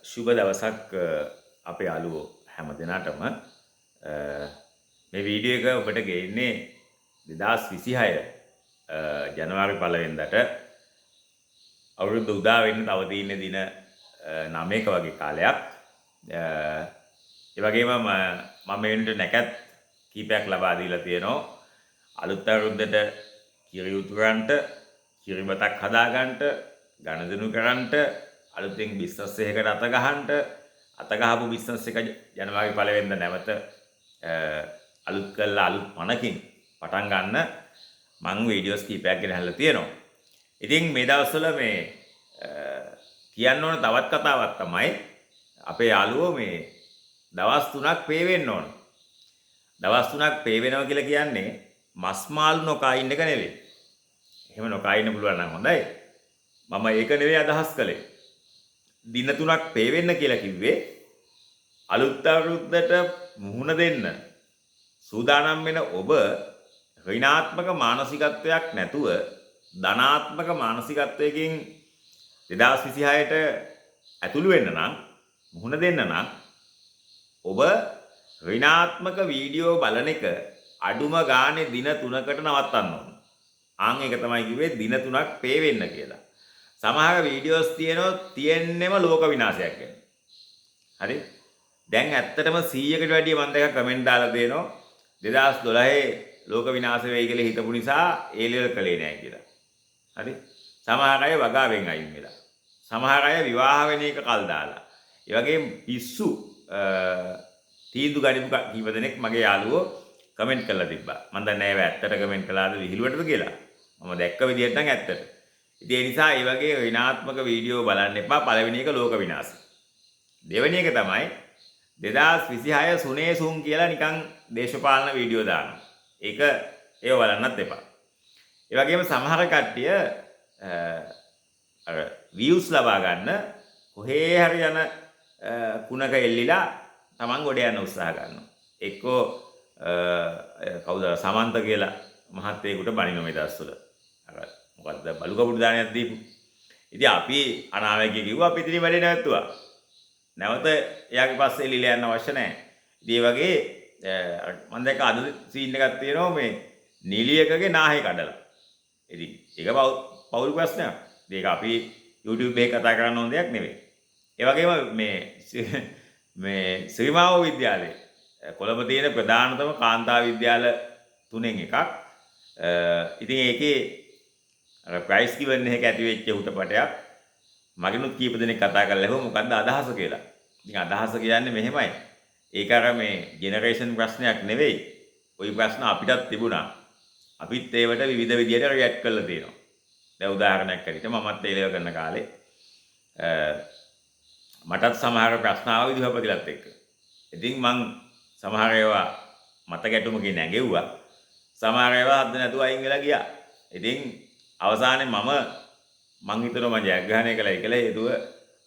සුබ දවසක් අපේ යාළුවෝ හැම දිනටම මේ වීඩියෝ එක ඔබට ගේන්නේ 2026 ජනවාරි 1 වෙනිදාට අවුරුදු උදා වෙන්න තව තියෙන දින 9ක වගේ කාලයක්. ඒ වගේම මම මේ වෙනට නැකත් කීපයක් ලබා දීලා තියෙනවා. අලුත් අවුරුද්දට කිරි උතුරන්ට, කිරිබතක් හදාගන්නට, ගණදෙනු කරන්නට, අලුතෙන් බිස්නස් එකකට අත ගහපු බිස්නස් එක ජනවාරි 1 වෙනිදා නැවත අලුත් කළා අලුත් පණකින් පටන් ගන්න මම වීඩියෝස් කීපයක් ගෙනහැල්ලා තියෙනවා. ඉතින් මේ දවස්වල මේ කියන්න ඕන තවත් කතාවක් තමයි අපේ යාළුවෝ මේ දවස් 3ක් පේ වෙන්න ඕන. දවස් 3ක් පේ වෙනවා කියලා කියන්නේ මස් මාළු නොකා ඉන්න එක නෙවෙයි. එහෙම නොකා ඉන්න පුළුවන් නම් හොඳයි. මම ඒක නෙවෙයි අදහස් කළේ. දින 3ක් පේ වෙන්න කියලා කිව්වේ අලුත් අවුරුද්දට මුහුණ දෙන්න සූදානම් වෙන ඔබ ඍණාත්මක මානසිකත්වයක් නැතුව ධනාත්මක මානසිකත්වයකින් 2026ට ඇතුළු වෙන්න නම් මුහුණ දෙන්න නම් ඔබ ඍණාත්මක වීඩියෝ බලන එක අඩුම ගානේ දින 3කට නවත්තන්න ඕන. ආන් ඒක තමයි කිව්වේ දින 3ක් පේ වෙන්න කියලා. සමහර වීඩියෝස් තියෙන්නෙම ලෝක විනාශයක් ගැන. හරි? දැන් ඇත්තටම 100කට වැඩිය මම දැක්ක කමෙන්ට් දාලා දෙනවා 2012 ලෝක විනාශ වෙයි කියලා හිතපු නිසා ඒ ලෙවල් කළේ නැහැ කියලා. හරි? සමහර අය වගාවෙන් අයින් වෙලා. සමහර අය විවාහ වෙන එක කල් දාලා. ඒ වගේම පිස්සු තීන්දුව ගනිපු කීප දෙනෙක් මගේ යාළුවෝ කමෙන්ට් කරලා තිබ්බා. මම දන්නේ නැහැ ඒව ඇත්තට කමෙන්ට් කළාද විහිළුවටද කියලා. මම දැක්ක විදිහට නම් ඇත්තට. ඉතින් ඒ නිසා මේ වගේ ඍණාත්මක වීඩියෝ බලන්න එපා. පළවෙනි එක ලෝක විනාශය. දෙවෙනි එක තමයි 2026 සුනේ සුන් කියලා නිකන් දේශපාලන වීඩියෝ දානවා. ඒක ඒව බලන්නත් එපා. ඒ වගේම සමහර කට්ටිය අර views ලබා ගන්න කොහේ හරි යන කුණක එල්ලිලා Taman ගොඩ යන උත්සාහ ගන්නවා. එක්කෝ කවුද සමන්ත කියලා මහත්තයෙකුට බණින මේ දවස්වල. අර මොකද්ද බලු කපුටු දානයක් දීපු. ඉතින් අපි අනාවැකිය කිව්වා අපි ඉතින් වැඩේ නැවතුවා. නැවත එයාගේ පස්සේ එල්ලිලා යන්න අවශ්‍ය නැහැ. ඉතින් ඒ වගේ මම දැක්ක අද සීන් එකක් තියෙනවා මේ නිලියකගේ නාහේ කඩලා. ඉතින් ඒක පෞල් ප්‍රශ්නයක්. ඒක අපි YouTube එකේ කතා කරන්න ඕන දෙයක් නෙවෙයි. ඒ වගේම මේ ශ්‍රීමාව විද්‍යාලයේ කොළඹ තියෙන ප්‍රධානතම කාන්තා විද්‍යාල තුනෙන් එකක්. ඉතින් ඒකේ අර ප්‍රයිස් ගිවන් එක ඇති වෙච්ච උටපටයක් මගෙනුත් කීප දෙනෙක් කතා කරලා ඇහුවා මොකද්ද අදහස කියලා. ඉතින් අදහස කියන්නේ මෙහෙමයි. ඒක අර මේ ජෙනරේෂන් ප්‍රශ්නයක් නෙවෙයි. ওই ප්‍රශ්න අපිටත් තිබුණා. අපිත් ඒවට විවිධ විදියට රියැක්ට් කරලා තියෙනවා. දැන් උදාහරණයක් ඇරෙන්න මමත් ඒලව කරන කාලේ මටත් සමහර ප්‍රශ්න ආවා විදුහපතිලත් එක්ක. ඉතින් මං සමහර ඒවා මත ගැටුමකින් නැගෙව්වා. සමහර ඒවා හද නැතුව අයින් වෙලා ගියා. ඉතින් අවසානයේ මං හිතනවා මම ජයග්‍රහණය කළා කියලා හේතුව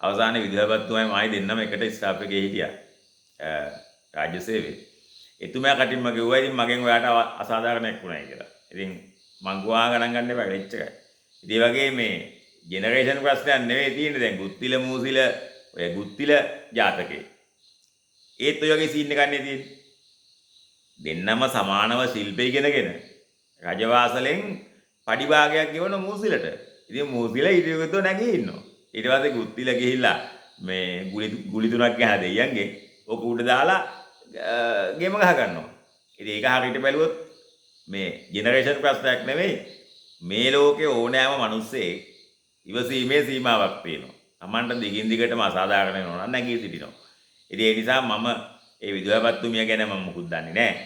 අවසානයේ විදුහපතිතුමයි මායි දෙන්නම එකට ස්ටාෆ් එකේ හිටියා. රාජ්‍ය සේවයේ. එතුමා කටින්ම කිව්වා ඉතින් මගෙන් ඔයාට අසාධාරණයක් වුණා කියලා. ඉතින් මං ගුවා ගණන් ගන්න එපා කියලා ඉච්චකයි. ඉතින් ඒ වගේ මේ ජෙනරේෂන් ප්‍රශ්නයක් නෙවෙයි තියෙන්නේ දැන් ගුත්තිල මූසිල ඔය ගුත්තිල ජාතකේ. ඒත් ඔය වගේ සීන් එකක් නේ තියෙන්නේ. දෙන්නම සමානව ශිල්පය ඉගෙනගෙන රජවාසලෙන් පඩි භාගයක් ගෙවන මූසිලට. ඉතින් මූසිල ඊට නැගී ඉන්නවා. ඊට පස්සේ ගුත්තිල ගිහිල්ලා මේ ගුලි තුනක් ගහලා දෙයියන්ගේ ඔක උඩ දාලා ගේම ගහ ගන්නවා. ඉතින් ඒක හරියට බැලුවොත් මේ ජෙනරේෂන් ප්‍රශ්නයක් නෙවෙයි. මේ ලෝකේ ඕනෑම මිනිස්සෙක් ඉවසීමේ සීමාවක් තියෙනවා. Tamanට දිගින් දිගටම අසාධාරණ වෙනවා නම් නැගී සිටිනවා. ඉතින් ඒ නිසා මම ඒ විදුහල්පතිතුමිය ගැන මම මුකුත් දන්නේ නැහැ.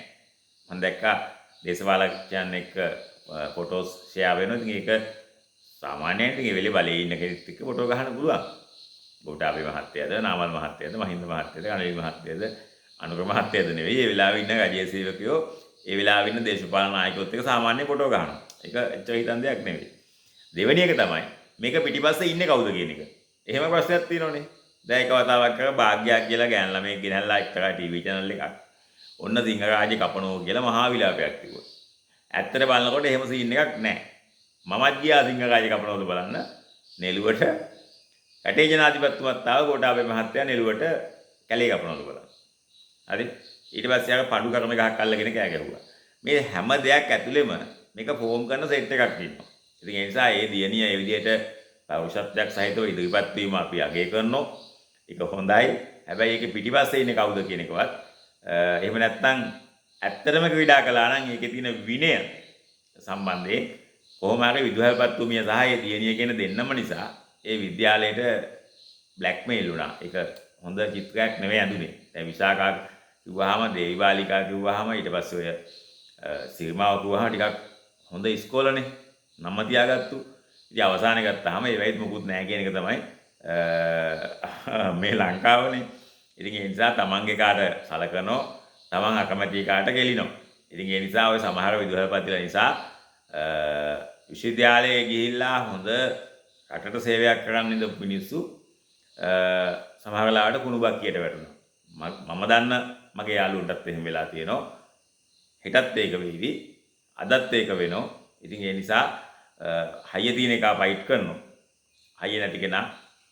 මම දැක්කා දේශපාලකයන් එක්ක ෆොටෝස් ෂෙයා වෙනවා. ඉතින් ඒක සාමාන්‍යයෙන් ඉතින් ඒ වෙලේ බලේ ඉන්න කෙනෙක් එක්ක ෆොටෝ ගහන්න පුළුවන්. ගෝඨාභය මහත්තයාද, නාමල් මහත්තයාද, මහින්ද මහත්තයාද, අනිල් මහත්තයාද, අනුර මහත්තයාද නෙවෙයි. ඒ වෙලාවේ ඉන්න රජයේ සේවකයෝ, ඒ වෙලාවේ ඉන්න දේශපාලන නායකයොත් එක්ක සාමාන්‍ය ෆොටෝ ගහනවා. ඒක එච්චර හිතන දෙයක් නෙවෙයි. දෙවෙනි එක තමයි මේක පිටිපස්සේ ඉන්නේ කවුද කියන එක. එහෙම ප්‍රශ්නයක් තියෙනවනේ. දැන් එක වතාවක් කරලා භාග්‍යයක් කියලා ගෑන් ළමයෙක් ගෙනල්ලා එක්තරා ටීවී channel එකක්. ඔන්න සිංහරාජේ කපනෝ කියලා මහා විලාපයක් තිබුණා. ඇත්තට බලනකොට එහෙම සීන් එකක් නැහැ. මමත් ගියා සිංහරාජේ කපනෝද බලන්න. නෙළුවට රටේ ජනාධිපතිතුමත් ආව ගෝඨාභය මහත්තයා නෙළුවට කැලේ කපනවලු බලන්න. හරි. ඊට පස්සේ ආව පඩු කරන ගහක් අල්ලගෙන කෑ ගැහුවා. මේ හැම දෙයක් ඇතුළෙම මේක ෆෝම් කරන සෙට් එකක් ඉන්නවා. ඉතින් ඒ නිසා ඒ දියණිය ඒ විදිහට පෞරුෂත්වයක් සහිතව ඉදිරිපත් වීම අපි අගය කරනවා. ඒක හොඳයි. හැබැයි ඒකේ පිටිපස්සේ ඉන්නේ කවුද කියන එකවත් එහෙම නැත්නම් ඇත්තටම ක්‍රීඩා කළා නම් ඒකේ තියෙන විනය සම්බන්ධයෙන් කොහොම හරි විදුහල්පත්තුමිය සහ ඒ දියණිය කියන දෙන්නම නිසා ඒ විද්‍යාලයට බ්ලැක්මේල් වුණා. ඒක හොඳ චිත්‍රයක් නෙවෙයි අඳුනේ. දැන් විසාකා කිව්වහම දේවිබාලිකා කිව්වහම ඊට පස්සේ ඔය සිරිමාව කිව්වහම ටිකක් හොඳ ඉස්කෝලනේ නම තියාගත්තු. ඉතින් අවසානයේ ගත්තාම ඒ වෙයිත් මොකුත් නැහැ කියන එක තමයි මේ ලංකාවනේ. ඉතින් ඒ නිසා තමන්ගේ කාට සලකනෝ තමන් අකමැති කාට ගෙලිනෝ. ඉතින් ඒ නිසා ඔය සමහර විදුහල්පතිලා නිසා විශ්වවිද්‍යාලයේ ගිහිල්ලා හොඳ රටට සේවයක් කරන්න ඉඳපු මිනිස්සු සමහර වෙලාවට කුණු බක්කියට වැටුණා. මම දන්න මගේ යාළුවන්ටත් එහෙම වෙලා තියෙනවා. හෙටත් ඒක වෙයිවි. අදත් ඒක වෙනවා. ඉතින් ඒ නිසා හයිය තියෙන එක ෆයිට් කරනවා. හයිය නැති කෙනා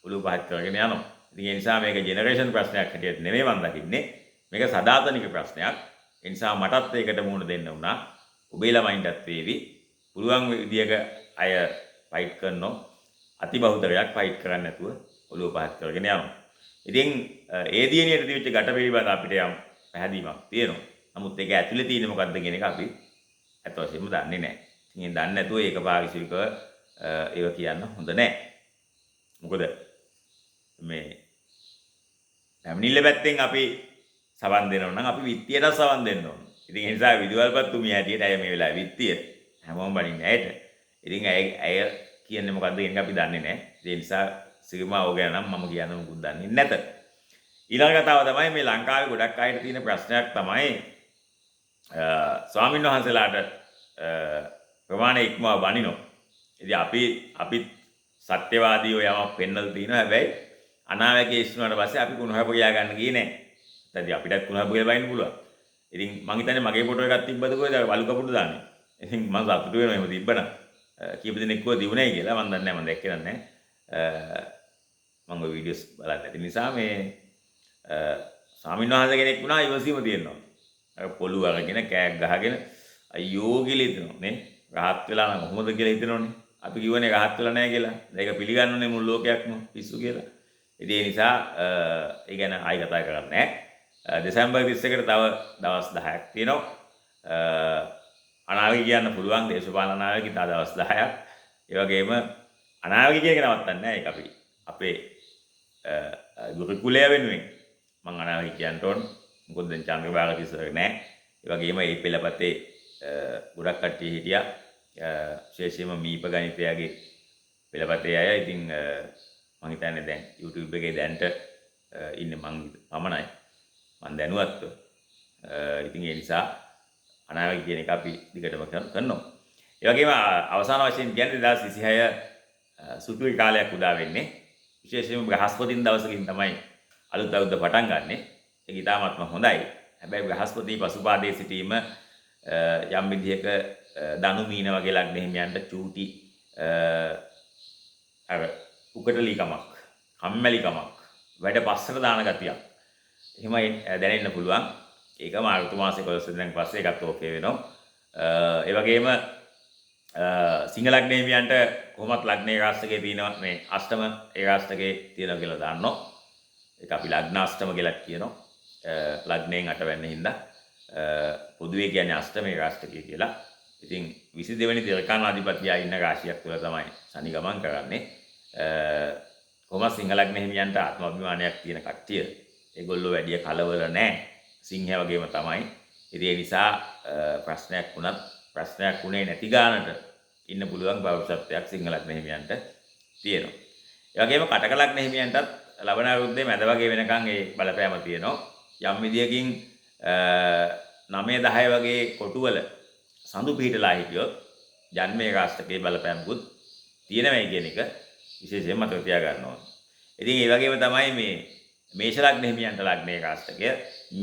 ඔළුව පහත් කරගෙන යනවා. ඉතින් ඒ නිසා මේක ජෙනරේෂන් ප්‍රශ්නයක් හැටියට නෙමෙයි මම දකින්නේ. මේක සදාතනික ප්‍රශ්නයක්. ඒ නිසා මටත් ඒකට මුහුණ දෙන්න වුණා. ඔබේ ළමයින්ටත් වේවි. පුළුවන් විදියක අය ෆයිට් කරනවා. අතිබහුතරයක් ෆයිට් කරන්නේ නැතුව ඔළුව පහත් කරගෙන යනවා. ඉතින් ඒ දියණියට තිබිච්ච ගැට පිළිබඳ අපිට යම් පැහැදීමක් තියෙනවා. නමුත් ඒක ඇතුලේ තියෙන්නේ මොකක්ද කියන එක අපි අත වශයෙන්ම දන්නේ නැහැ. ඉතින් ඒ දන්නේ නැතුව ඒක පාරිශුද්ධව ඒව කියන්න හොඳ නැහැ. මොකද මේ පැමිණිල්ල පැත්තෙන් අපි සවන් දෙනවා නම් අපි විත්තියට සවන් දෙන්න ඕන. ඉතින් ඒ නිසා විදුහල්පත්තුමිය හැටියට අය මේ වෙලාවේ විත්තිය හැමෝම බණින්නේ ඇයට. ඉතින් ඇය කියන්නේ මොකද්ද කියන එක අපි දන්නේ නැහැ. ඒ නිසා සිරිමාව ගැන නම් මම කියන්න මොකුත් දන්නේ නැත. ඊළඟ කතාව තමයි මේ ලංකාවේ ගොඩක් අයට තියෙන ප්‍රශ්නයක් තමයි ස්වාමීන් වහන්සේලාට ප්‍රමාණය ඉක්මවා බණිනෝ. ඉතින් අපි සත්‍යවාදීව යමක් පෙන්නලා තිනවා. හැබැයි අනාවැකේ ඉස්සුනාට පස්සේ අපි කුණුහරුප ගියා ගන්න ගියේ නැහැ. දැන් අපිටත් කුණුහරුප කියලා බයින්න පුළුවන්. ඉතින් මං හිතන්නේ මගේ ෆොටෝ එකක් තිබ්බද කොහෙද වලු කපුටු දාන්නේ. ඉතින් මම සතුටු වෙනවා එහෙම තිබ්බනම්. කීප දෙනෙක් කිව්වා දිනුනේ කියලා මම දන්නේ නැහැ මම දැක්කේ නැහැ. මම ඔය වීඩියෝස් බලන්නේ නැති නිසා මේ ස්වාමීන් වහන්සේ කෙනෙක් වුණා ඉවසීම තියෙනවා. අර පොළු අරගෙන කෑක් ගහගෙන අයියෝ කියලා හිතනවා නේ. rahat වෙලා නම් කොහොමද කියලා හිතනෝනේ. අපි කියවනේ rahat වෙලා නැහැ කියලා. ඒක පිළිගන්නෝනේ මුළු ලෝකයක්ම පිස්සු කියලා. ඉතින් ඒ නිසා ඒ ගැන ආයි කතා කරන්නේ නැහැ. දෙසැම්බර් 31කට තව දවස් 10ක් තියෙනවා. අනාවැකි කියන්න පුළුවන් දේශපාලන අනාවැකි තව දවස් 10ක්. ඒ වගේම අනාවැකි කියන එක නවත්තන්නේ නැහැ. ඒක අපි අපේ ගුරුකුලය වෙනුවෙන් මම අනාවැකි කියන්න ඕන. මොකද දැන් චන්ද්‍රබාග තිස්සර නැහැ. ඒ වගේම මේ පෙළපතේ ගොඩක් කට්ටිය හිටියා. විශේෂයෙන්ම මීප ගණිතයාගේ පෙළපතේ අය. ඉතින් මම හිතන්නේ දැන් YouTube එකේ දැන්ට ඉන්නේ මං පමණයි. මම දැනුවත්ව. ඉතින් ඒ නිසා අනාවැකි කියන එක අපි දිගටම කරනවා. ඒ වගේම අවසාන වශයෙන් කියන්නේ 2026 සුතුයි කාලයක් උදා වෙන්නේ. විශේෂයෙන්ම බ්‍රහස්පතින් දවසකින් තමයි අලුත් අවුරුද්ද පටන් ගන්නෙ. ඒක ඉතාමත්ම හොඳයි. හැබැයි බ්‍රහස්පති පසුපාදයේ සිටීම යම් විදිහක ධනු මීන වගේ ලග්න හිමියන්ට චූටි අර උකටලිකමක්, කම්මැලිකමක්, වැඩ පස්සට දාන ගතියක්. එහෙමයි දැනෙන්න පුළුවන්. ඒක මාර්තු මාසේ 11 වෙනිදාන් පස්සේ ඒකත් ඕකේ වෙනවා. ඒ වගේම සිංහ ලග්න හිමියන්ට කොහොමත් ලග්නේ රාශිකේ තියෙනවා මේ අෂ්ටම ඒ රාශිකේ තියෙනවා කියලා දාන්නවා. ඒක අපි ලග්න අෂ්ටම කියලා කියනවා. ලග්නයෙන් අට වෙන්න හින්දා පොදුවේ කියන්නේ අෂ්ටමේ රාශිකය කියලා. ඉතින් 22 වෙනි දිරකානාධිපතියා ඉන්න රාශියක් තුළ තමයි සනි ගමන් කරන්නේ. කොහොමද සිංහ ලග්න හිමියන්ට ආත්ම අභිමානයක් තියෙන කට්ටිය. ඒගොල්ලෝ වැඩි කලවල නැහැ. සිංහයා වගේම තමයි. ඉතින් ඒ නිසා ප්‍රශ්නයක් වුණත් ප්‍රශ්නයක් වුණේ නැති ගානට ඉන්න පුළුවන් භවිෂත්වයක් සිංහ ලග්න හිමියන්ට තියෙනවා. ඒ වගේම කටක ලග්න හිමියන්ටත් ලබන අවුරුද්දේ මැද වගේ වෙනකන් ඒ බලපෑම තියෙනවා. යම් විදියකින් 9 10 වගේ කොටුවල සඳු පිහිටලා හිටියොත් ජන්මේ රාශිකේ බලපෑමකුත් තියෙනවයි කියන එක විශේෂයෙන් මතක තියාගන්න ඕනේ. ඉතින් ඒ වගේම තමයි මේ මේෂ ලග්න හිමියන්ට ලග්නේ රාශිකය,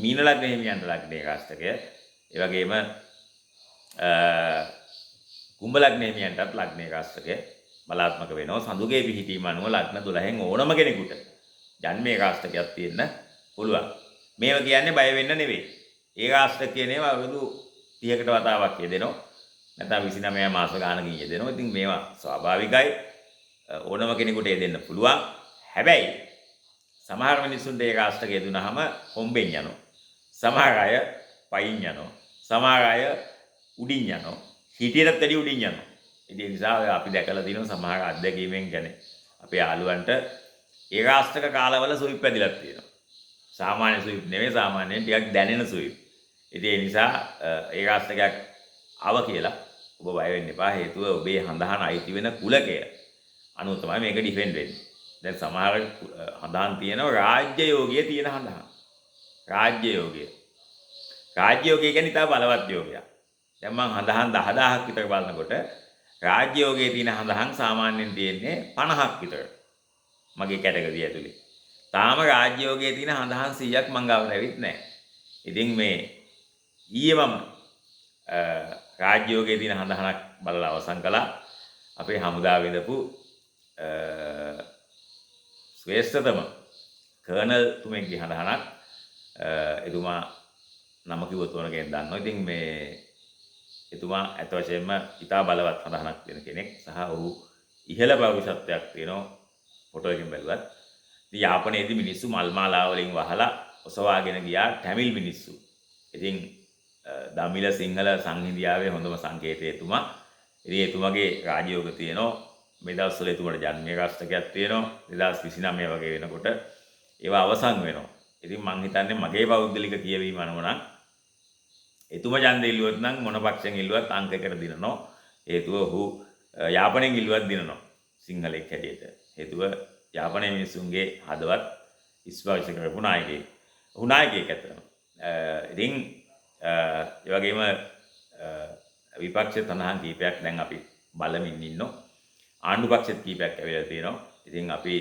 මීන ලග්න හිමියන්ට ලග්නේ රාශිකය, ඒ වගේම කුම්භ ලග්න හිමියන්ටත් ලග්නේ රාශිකය බලාත්මක වෙනවා. සඳුගේ පිහිටීම අනුව ලග්න 12න් ඕනම කෙනෙකුට ජන්මේ ඒකාෂ්ටකයක් තියෙන්න පුළුවන්. මේවා කියන්නේ බය වෙන්න නෙවෙයි. ඒකාෂ්ටක කියන ඒවා අවුරුදු 30කට වතාවක් යෙදෙනවා. නැත්නම් 29 මාස ගානකින් යෙදෙනවා. ඉතින් මේවා ස්වාභාවිකයි. ඕනම කෙනෙකුට යෙදෙන්න පුළුවන්. හැබැයි සමහර මිනිස්සුන්ට ඒකාෂ්ටක යෙදුනහම හොම්බෙන් යනවා. සමහර අය පයින් යනවා. සමහර අය උඩින් යනවා. හිටියටත් වැඩි උඩින් යනවා. ඉතින් ඒ නිසා අපි දැකලා තියෙනවා සමහර අත්දැකීමෙන් කියන්නේ අපේ යාළුවන්ට ඒකාෂ්ටක කාලවල සුවිප් පැදිලක් තියෙනවා. සාමාන්‍ය සුවිප් නෙවෙයි සාමාන්‍යයෙන් ටිකක් දැනෙන සුවිප්. ඉතින් ඒ නිසා ඒකාෂ්ටකයක් ආව කියලා ඔබ බය වෙන්න එපා. හේතුව ඔබේ හඳහන අයිති වෙන කුලකය අනුව තමයි මේක ඩිෆෙන්ඩ් වෙන්නේ. දැන් සමහර හඳහන් තියෙනවා රාජ්‍ය යෝගයේ තියෙන හඳහන්. රාජ්‍ය යෝගය. රාජ්‍ය යෝගය කියන්නේ ඉතා බලවත් යෝගයක්. දැන් මම හඳහන් 10000ක් විතර බලනකොට රාජ්‍ය යෝගයේ තියෙන හඳහන් සාමාන්‍යයෙන් තියෙන්නේ 50ක් විතර. මගේ කැටගරිය ඇතුලේ. තාම රාජ්‍ය යෝගයේ තියෙන හඳහන් 100ක් මං ගාව ලැබෙත් නැහැ. ඉතින් මේ ඊයේ මම රාජ්‍ය යෝගයේ තියෙන හඳහනක් බලලා අවසන් කළා. අපේ හමුදාව විඳපු ශ්‍රේෂ්ඨතම කර්නල් තුමෙක්ගේ හඳහනක්. එතුමා නම කිව්වොත් ඕන කෙනෙක් දන්නවා. ඉතින් මේ එතුමා අත වශයෙන්ම ඉතා බලවත් හඳහනක් දෙන කෙනෙක් සහ ඔහු ඉහළ පෞරුෂත්වයක් තියෙනවා ෆොටෝ එකෙන් බැලුවත්. ඉතින් යාපනයේදී මිනිස්සු මල් මාලා වලින් වහලා ඔසවාගෙන ගියා ටැමිල් මිනිස්සු. ඉතින් දමිළ සිංහල සංහිඳියාවේ හොඳම සංකේතය එතුමා. ඉතින් එතුමාගේ රාජයෝග තියෙනවා. මේ දවස්වල එතුමාට ජන්මේකාෂ්ටකයක් තියෙනවා. 2029 වගේ වෙනකොට ඒවා අවසන් වෙනවා. ඉතින් මං හිතන්නේ මගේ පෞද්ගලික කියවීම අනුව නම් එතුමා ඡන්දෙ ඉල්ලුවොත් නම් මොන පක්ෂෙන් ඉල්ලුවත් අංක 1කට දිනනවා. හේතුව ඔහු යාපනයෙන් ඉල්ලුවත් දිනනවා. සිංහලෙක් හැටියට. හේතුව යාපනයේ මිනිසුන්ගේ හදවත් ස්පර්ශ කරපු නායකයෙක්. ඔහු නායකයෙක් ඇත්තටම. ඉතින් ඒ වගේම විපක්ෂ තනහන් කීපයක් දැන් අපි බලමින් ඉන්නවා. ආණ්ඩු පක්ෂෙත් කීපයක් ඇවිල්ලා තියෙනවා. ඉතින් අපි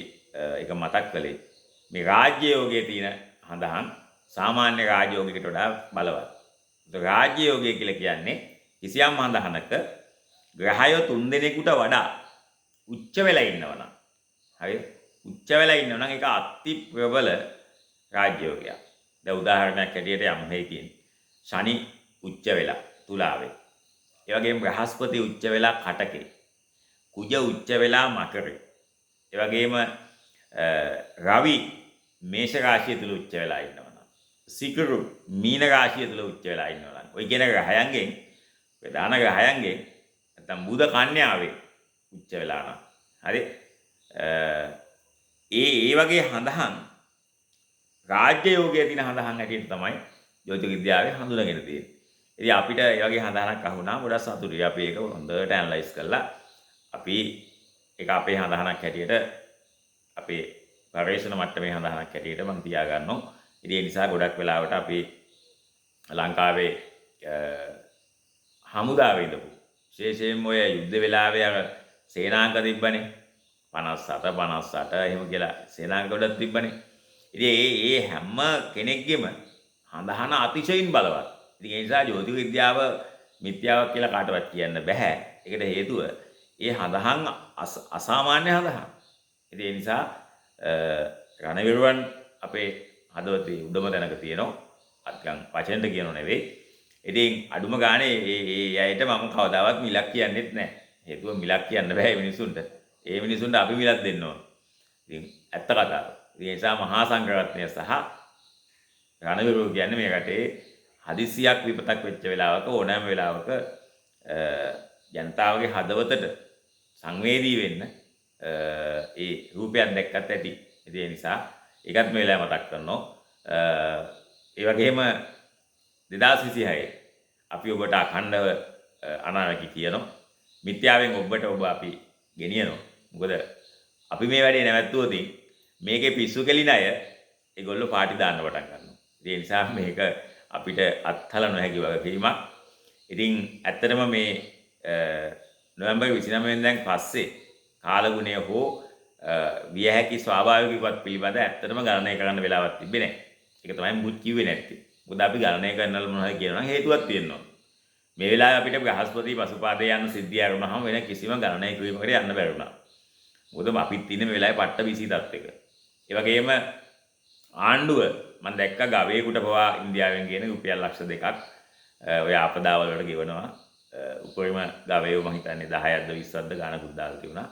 ඒක මතක් කළේ මේ රාජ්‍ය යෝගයේ තියෙන හඳහන් සාමාන්‍ය රාජ්‍ය යෝගයකට වඩා බලවත්. රාජ්‍ය යෝගය කියලා කියන්නේ කිසියම් හඳහනක ග්‍රහය 3 දෙනෙකුට වඩා උච්ච වෙලා ඉන්නවනම්. හරිද? උච්ච වෙලා ඉන්නවනම් ඒක අති ප්‍රබල රාජ්‍ය යෝගයක්. දැන් උදාහරණයක් හැටියට යම් හේකින් ශනි උච්ච වෙලා තුලාවේ. ඒ වගේම බ්‍රහස්පති උච්ච වෙලා කටකේ. කුජ උච්ච වෙලා මකරේ. ඒ වගේම රවි මේෂ රාශිය තුල උච්ච වෙලා ඉන්නවනම් සිකුරු මීන රාශිය තුල උච්ච වෙලා ඉන්නවනම් ඔය කියන ග්‍රහයන්ගෙන් ප්‍රධාන ග්‍රහයන්ගෙන් නැත්නම් බුධ කන්‍යාවේ උච්ච වෙලා නම් හරි ඒ වගේ හඳහන් රාජ්‍ය යෝගයේ තියෙන හඳහන් හැටියට තමයි ජ්‍යොතිෂ විද්‍යාවේ හඳුනාගෙන තියෙන්නේ. ඉතින් අපිට ඒ වගේ හඳහනක් අහුණාම ගොඩක් සතුටුයි. අපි ඒක හොඳට ඇනලයිස් කරලා අපි ඒක අපේ හඳහනක් හැටියට අපේ පරිශන මට්ටමේ හඳහනක් හැටියට මම තියාගන්නවා. ඉතින් ඒ නිසා ගොඩක් වෙලාවට අපි ලංකාවේ හමුදාවේ ඉඳපු විශේෂයෙන්ම ඔය යුද්ධ වෙලාවේ අර සේනාංක තිබ්බනේ 57 58 එහෙම කියලා සේනාංක ගොඩක් තිබ්බනේ. ඉතින් ඒ හැම කෙනෙක්ගෙම හඳහන අතිශයින් බලවත්. ඉතින් ඒ නිසා ජ්‍යොතිෂ විද්‍යාව මිත්‍යාවක් කියලා කාටවත් කියන්න බෑ. ඒකට හේතුව ඒ හඳහන් අසාමාන්‍ය හඳහන්. ඉතින් ඒ නිසා රණවිරුවන් අපේ හදවතේ උඩම තැනක තියෙනවා. අත්කම් වචනෙට කියනෝ නෙවෙයි. ඉතින් අඩුම ගානේ ඒ අයට මම කවදාවත් මිලක් කියන්නෙත් නැහැ. හේතුව මිලක් කියන්න බෑ මේ මිනිසුන්ට. ඒ මිනිසුන්ට අපි මිලක් දෙන්න ඕන. ඉතින් ඇත්ත කතාව. ඉතින් ඒ නිසා මහා සංඝරත්නය සහ රණවිරුව කියන්නේ මේ රටේ හදිසියක් විපතක් වෙච්ච වෙලාවක ඕනෑම වෙලාවක ජනතාවගේ හදවතට සංවේදී වෙන්න ඒ රූපයක් දැක්කත් ඇති. ඉතින් ඒ නිසා ඒකත් මේ වෙලාවේ මතක් කරනවා. ඒ වගේම 2026 අපි ඔබට අඛණ්ඩව අනාවැකි කියනවා. මිත්‍යාවෙන් ඔබට ඔබ අපි ගෙනියනවා. මොකද අපි මේ වැඩේ නැවැත්තුවොත් මේකේ පිස්සු කෙලින අය ඒගොල්ලෝ පාටි දාන්න පටන් ගන්නවා. ඒ නිසා මේක අපිට අත්හල නොහැකි වගකීමක්. ඉතින් ඇත්තටම මේ නොවැම්බර් 29 වෙනිදාන් පස්සේ කාලගුණය හෝ විය හැකි ස්වාභාවික විපත් පිළිබඳ ඇත්තටම ගණනය කරන්න වෙලාවක් තිබෙන්නේ නැහැ. ඒක තමයි මුත් කිව්වේ නැත්තේ. මොකද අපි ගණනය කරනවල මොනවද කියනවා නම් හේතුවක් තියෙනවා. මේ වෙලාවේ අපිට බ්‍රහස්පති පසුපාදේ යන සිද්ධිය අරුණාම වෙන කිසිම ගණනය කිරීමකට යන්න බැරි වුණා. මොකද අපිත් ඉන්නේ මේ වෙලාවේ පට්ට බිසි තත්ත්වයක. ඒ වගේම ආණ්ඩුව මම දැක්ක ගවයෙකුට පවා ඉන්දියාවෙන් කියන රුපියල් ලක්ෂ 2ක් ඔය ආපදාවල වලට ගෙවනවා. උපරිම ගවයෝ මම හිතන්නේ 10ක්ද 20ක්ද ගානකුත් දාලා තිබුණා.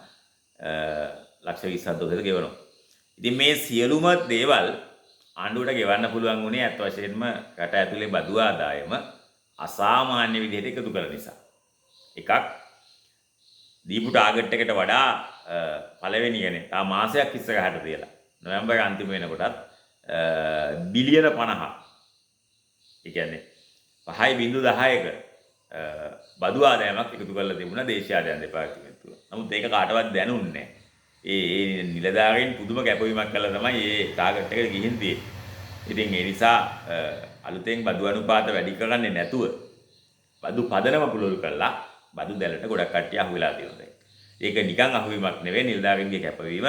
ලක්ෂ 20ක් දොසද ගෙවනවා. ඉතින් මේ සියලුම දේවල් ආණ්ඩුවට ගෙවන්න පුළුවන් වුණේ අත් වශයෙන්ම රට ඇතුලේ බදු ආදායම අසාමාන්‍ය විදිහට එකතු කළ නිසා. එකක් දීපු ටාගට් එකට වඩා පළවෙනි කියන්නේ තා මාසයක් ඉස්සරහට තියලා නොවැම්බර් අන්තිම වෙනකොටත් බිලියන 50. ඒ කියන්නේ 5.10ක බදු ආදායමක් එකතු කරලා තිබුණා දේශීය ආදායම් දෙපාර්තමේන්තුව. නමුත් ඒක කාටවත් දැනුන්නේ නැහැ. ඒ නිලධාරීන් පුදුම කැපවීමක් කළා තමයි මේ ටාගට් එකට ගිහින් තියෙන්නේ. ඉතින් ඒ නිසා අලුතෙන් බදු අනුපාත වැඩි කරන්නේ නැතුව බදු පදනම පුළුල් කරලා බදු දැලට ගොඩක් කට්ටිය අහු වෙලා තියෙනවා. ඒක නිකන් අහුවීමක් නෙවෙයි නිලධාරීන්ගේ කැපවීම.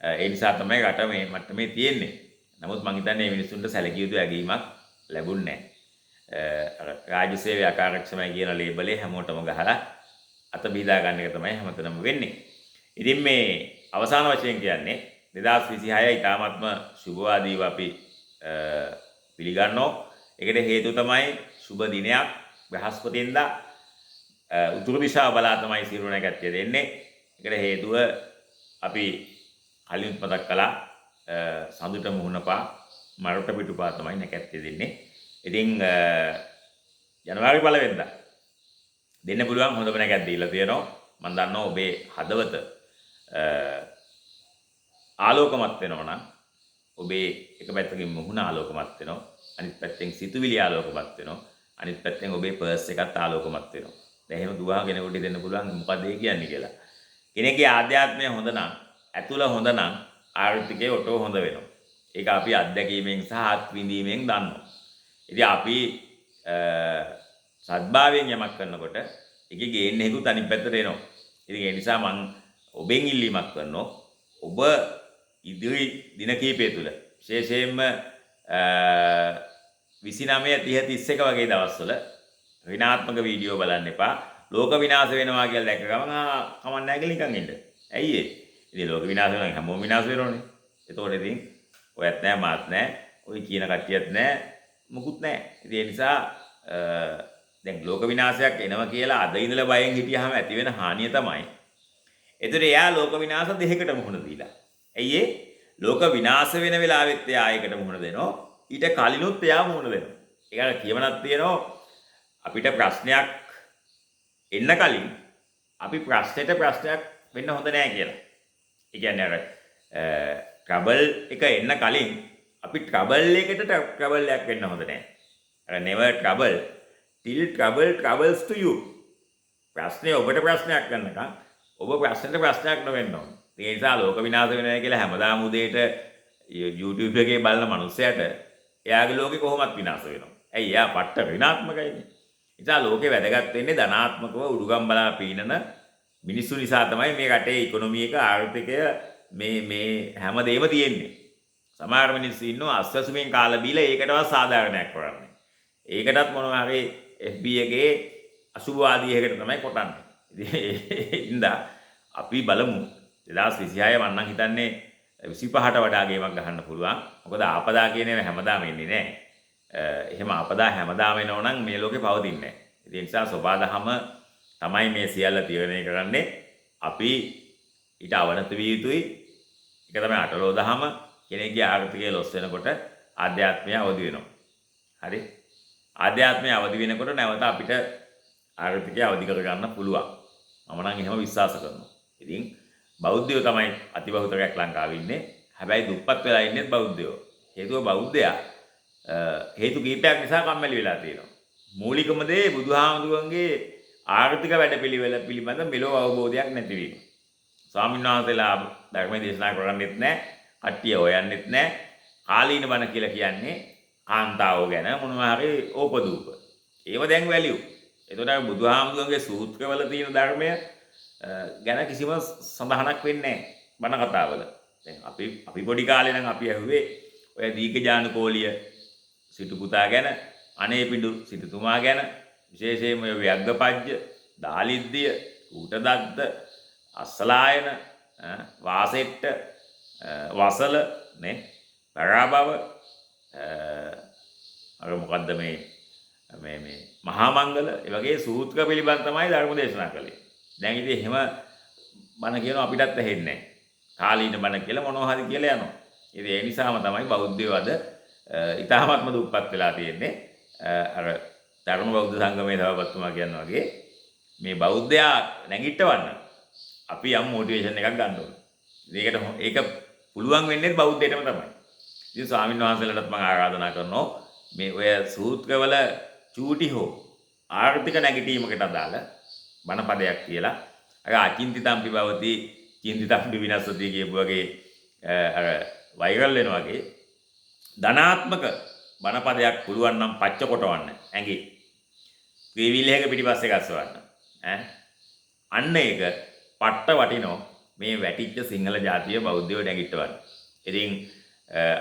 ඒ නිසා තමයි රට මේ මට්ටමේ තියෙන්නේ. නමුත් මම හිතන්නේ මේ මිනිස්සුන්ට සැලකිය යුතු ඇගීමක් ලැබුණේ නැහැ. රාජ්‍ය සේවය අකාර්යක්ෂමයි කියන ලේබලේ හැමෝටම ගහලා අත බීදා ගන්න එක තමයි හැමතැනම වෙන්නේ. ඉතින් මේ අවසාන වශයෙන් කියන්නේ 2026 ඉතාමත්ම සුබවාදීව අපි පිළිගන්නවා. ඒකට හේතුව තමයි සුබ දිනයක් බ්‍රහස්පතින්දා උතුරු දිශාව බලා තමයි සිරුර නැගැත්තිය දෙන්නේ. ඒකට හේතුව අපි කලින් මතක් කළා සඳුට මුහුණපා මරට පිටුපා තමයි නැකැත්තිය දෙන්නේ. ඉතින් ජනවාරි 1 වෙනිදා දෙන්න පුළුවන් හොඳම නැකැත් දීලා තියෙනවා. මම දන්නවා ඔබේ හදවත ආලෝකමත් වෙනවා නම් ඔබේ එක පැත්තකින් මුහුණ ආලෝකමත් වෙනවා, අනිත් පැත්තෙන් සිතුවිලි ආලෝකමත් වෙනවා, අනිත් පැත්තෙන් ඔබේ පර්ස් එකත් ආලෝකමත් වෙනවා. දැන් එහෙම දුවා කෙනෙකුට දෙන්න පුළුවන් මොකද ඒ කියන්නේ කියලා. කෙනෙක්ගේ ආධ්‍යාත්මය හොඳ නම්, ඇතුළ හොඳ නම් ආර්ථිකය ඔටෝ හොඳ වෙනවා. ඒක අපි අත්දැකීමෙන් සහ අත්විඳීමෙන් දන්නවා. ඉතින් අපි සත්භාවයෙන් යමක් කරනකොට ඒකේ ගේන්න හේතු තනි පැත්තට එනවා. ඉතින් ඒ නිසා මම ඔබෙන් ඉල්ලීමක් කරනවා. ඔබ ඉදිරි දින කිහිපය තුළ විශේෂයෙන්ම 29 30 31 වගේ දවස්වල ඍණාත්මක වීඩියෝ බලන්න එපා. ලෝක විනාශ වෙනවා කියලා දැක්ක ගමන් කමක් නැහැ කියලා නිකන් ඉන්න. ඇයි ඒ? ඉතින් ලෝක විනාශ වෙනවා හැමෝම විනාශ වෙනවනේ. ඒතකොට ඉතින් ඔයත් නැහැ මාත් නැහැ. ඔය කියන කට්ටියත් නැහැ. මුකුත් නැහැ. ඉතින් ඒ නිසා දැන් ලෝක විනාශයක් එනවා කියලා අද ඉඳලා බයෙන් හිටියාම ඇති වෙන හානිය තමයි. ඒතර එයා ලෝක විනාශ දෙකකට මුහුණ දීලා. ඇයි ඒ? ලෝක විනාශ වෙන වෙලාවෙත් එයා ඒකට මුහුණ දෙනවා. ඊට කලිනුත් එයා මුහුණ දෙනවා. ඒකට කියවනක් තියෙනවා අපිට ප්‍රශ්නයක් එන්න කලින් අපි ප්‍රශ්නෙට ප්‍රශ්නයක් වෙන්න හොඳ නැහැ කියලා. ඒ කියන්නේ අර ට්‍රබල් එක එන්න කලින් අපි ට්‍රබල් එකට ට්‍රබල් එකක් වෙන්න හොඳ නැහැ. අර never trouble till trouble troubles to you. ප්‍රශ්නේ ඔබට ප්‍රශ්නයක් කරනකම් ඔබ ප්‍රශ්නෙට ප්‍රශ්නයක් නොවෙන්න ඕනේ. ඒ නිසා ලෝක විනාශ වෙනවා කියලා හැමදාම උදේට YouTube එකේ බලන මනුස්සයට එයාගේ ලෝකේ කොහොමත් විනාශ වෙනවා. ඇයි? එයා පට්ට ඍණාත්මකයිනේ. නිසා ලෝකේ වැදගත් වෙන්නේ ධනාත්මකව උඩුගම් බලා පීනන මිනිස්සු නිසා තමයි මේ රටේ ඉකොනොමි එක ආර්ථිකය මේ හැමදේම තියෙන්නේ. සමහර මිනිස්සු ඉන්නවා අස්වැසුමෙන් කාලා බීලා ඒකටවත් සාධාරණයක් කරන්නේ. ඒකටත් මොනවා හරි FB එකේ අසුභවාදීයකට තමයි කොටන්නේ. ඉතින් අපි බලමු 2026 මම නම් හිතන්නේ 25ට වඩා ගේමක් ගහන්න පුළුවන්. මොකද ආපදා කියන ඒවා හැමදාම එන්නේ නැහැ. එහෙම ආපදා හැමදාම එනෝ නම් මේ ලෝකේ පවතින්නේ නැහැ. ඒ නිසා සබාදහම තමයි මේ සියල්ල තීරණය කරන්නේ. අපි ඊට අවනත විය යුතුයි. ඒක තමයි අටලෝ දහම. කෙනෙක්ගේ ආර්ථිකය ලොස් වෙනකොට ආධ්‍යාත්මය අවදි වෙනවා. හරි? ආධ්‍යාත්මය අවදි වෙනකොට නැවත අපිට ආර්ථිකය අවදි කර ගන්න පුළුවන්. මම නම් එහෙම විශ්වාස කරනවා. ඉතින් බෞද්ධයෝ තමයි අතිබහුතරයක් ලංකාවේ ඉන්නේ. හැබැයි දුප්පත් වෙලා ඉන්නේ බෞද්ධයෝ. හේතුව බෞද්ධයා හේතු කීපයක් නිසා කම්මැලි වෙලා තියෙනවා. මූලිකම දේ බුදුහාමුදුරන්ගේ ආර්ථික වැඩපිළිවෙල පිළිබඳ මෙලොව අවබෝධයක් නැතිවීම. ස්වාමීන් වහන්සේලා ධර්මයේ දේශනා කරන්නේත් නැහැ, කට්ටිය හොයන්නෙත් නැහැ. කාලීන බණ කියලා කියන්නේ කාන්තාවෝ ගැන මොනවා හරි ඕපදූප. ඒව දැන් වැලියු. එතකොට බුදුහාමුදුරන්ගේ සූත්‍රවල තියෙන ධර්මය ගැන කිසිම සඳහනක් වෙන්නේ නැහැ බණ කතාවල. දැන් අපි පොඩි කාලේ නම් අපි ඇහුවේ ඔය දීඝජානකෝලිය සිටු පුතා ගැන, අනේපිඬු සිටුතුමා ගැන, විශේෂයෙන්ම ව්‍යග්ගපජ්ජ, දාලිද්දිය, ඌටදත්ත, අස්සලායන, වාසෙට්ට, වසල නේ, පරාභව, අර මොකද්ද මේ මහා මංගල, ඒ වගේ සූත්‍ර පිළිබඳ තමයි ධර්ම දේශනා කළේ. දැන් ඉතින් එහෙම බණ කියනවා අපිටත් ඇහෙන්නේ නැහැ. කාලීන බණ කියලා මොනවා හරි කියලා යනවා. ඉතින් ඒ නිසාම තමයි බෞද්ධයෝ අද ඊ타ත්ම දුප්පත් වෙලා තියෙන්නේ. අර ධර්ම බෞද්ධ සංගමයේ සභාපතිතුමා කියනවා වගේ මේ බෞද්ධයා නැගිටවන්න අපි යම් මොටිවේෂන් එකක් ගන්න ඕනේ. ඒක පුළුවන් වෙන්නේ බෞද්ධයටම තමයි. ඉතින් ස්වාමීන් වහන්සේලාටත් මම ආරාධනා කරනවා මේ ඔය සූත්‍රවල චූටි හෝ ආර්ථික නැගිටීමකට අදාළ බණපදයක් කියලා අර අචින්තිතම්පි භවති චින්තිතම්පි විනස්සති කියපු වගේ අර වෛරල් වෙනවා වගේ ධනාත්මක බණපදයක් පුළුවන් නම් පච්ච කොටවන්න ඇඟේ ත්‍රිවිලයක පිටිපස්සේ ගස්සවන්න අන්න ඒක පට්ට වටිනෝ මේ වැටිච්ච සිංහල ජාතිය බෞද්ධයෝ නැගිටවන්න. ඉතින්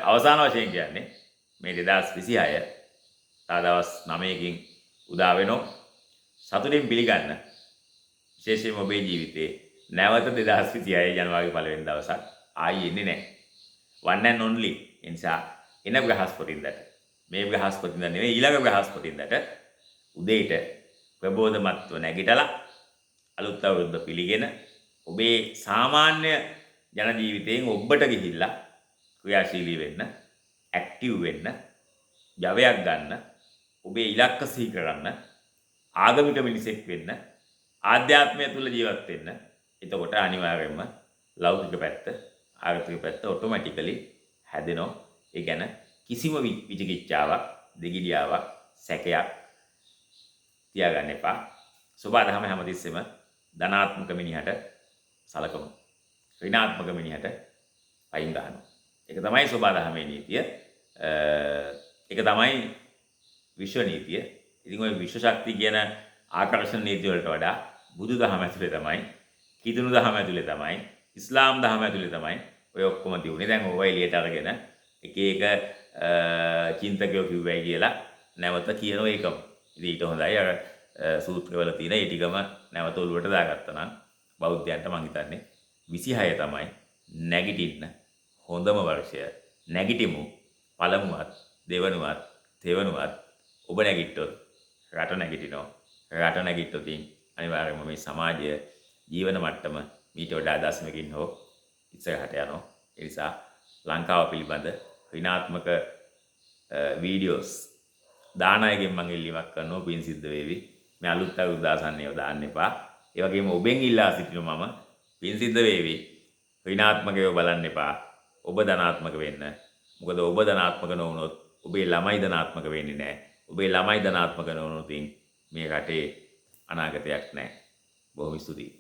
අවසාන වශයෙන් කියන්නේ මේ 2026 තා දවස් 9කින් උදා වෙනෝ සතුටින් පිළිගන්න විශේෂයෙන්ම ඔබේ ජීවිතේ නැවත 2026 ජනවාරි 1 වෙනි දවසක් ආයි එන්නේ නැහැ. one and only. ඒ නිසා එන බ්‍රහස්පතින්දට මේ බ්‍රහස්පතින්ද නෙවෙයි ඊළඟ බ්‍රහස්පතින්දට උදේට ප්‍රබෝධමත්ව නැගිටලා අලුත් අවුරුද්ද පිළිගෙන ඔබේ සාමාන්‍ය ජන ජීවිතයෙන් ඔබට ගිහිල්ලා ක්‍රියාශීලී වෙන්න, ඇක්ටිව් වෙන්න, ජවයක් ගන්න, ඔබේ ඉලක්ක සිහි කරන්න, ආගමික මිනිසෙක් වෙන්න, ආධ්‍යාත්මය තුල ජීවත් වෙන්න. එතකොට අනිවාර්යයෙන්ම ලෞකික පැත්ත, ආර්ථික පැත්ත ඔටෝමැටිකලි හැදෙනවා. ඒ ගැන කිසිම විචිකිච්ඡාවක්, දෙගිඩියාවක්, සැකයක් තියාගන්න එපා. සබාධම හැමතිස්සෙම ධනාත්මක මිනිහට සලකමු. ඍණාත්මක මිනිහට පයින් ගන්නවා. ඒක තමයි සබාධමේ නීතිය. ඒක තමයි විශ්ව නීතිය. ඉතින් ওই විශ්ව ශක්තිය කියන ආකර්ෂණ නීතිය වලට වඩා බුදු දහම ඇතුලේ තමයි, කිතුණු දහම ඇතුලේ තමයි, ඉස්ලාම් දහම ඇතුලේ තමයි ඔය ඔක්කොම තියුනේ. දැන් ඕවා එළියට අරගෙන එක එක චින්තකයෝ කිව්වයි කියලා නැවත කියනවා ඒකම. ඉතින් ඊට හොඳයි අර සූත්‍රවල තියෙන ඒ ටිකම නැවත ඔලුවට දාගත්තා නම් බෞද්ධයන්ට මං හිතන්නේ 26 තමයි නැගිටින්න හොඳම වර්ෂය. නැගිටිමු. පළමුවත්, දෙවනුවත්, තෙවනුවත් ඔබ නැගිට්ටොත් රට නැගිටිනවා. රට නැගිට්ටොත් අනිවාර්යයෙන්ම මේ සමාජය ජීවන මට්ටම ඊට වඩා දශමකින් හෝ ඉස්සරහට යනවා. ඒ නිසා ලංකාව පිළිබඳ ඍණාත්මක වීඩියෝස් දාන අයගෙන් මම ඉල්ලීමක් කරනවා පින් සිද්ධ වේවි. මේ අලුත් අවුරුද්ද ආසන්නයව දාන්න එපා. ඒ වගේම ඔබෙන් ඉල්ලා සිටිනවා මම පින් සිද්ධ වේවි. ඍණාත්මකව බලන්න එපා. ඔබ ධනාත්මක වෙන්න. මොකද ඔබ ධනාත්මක නොවුනොත් ඔබේ ළමයි ධනාත්මක වෙන්නේ නැහැ. ඔබේ ළමයි ධනාත්මක නොවුනොත් මේ රටේ අනාගතයක් නැහැ. බොහොම ස්තුතියි.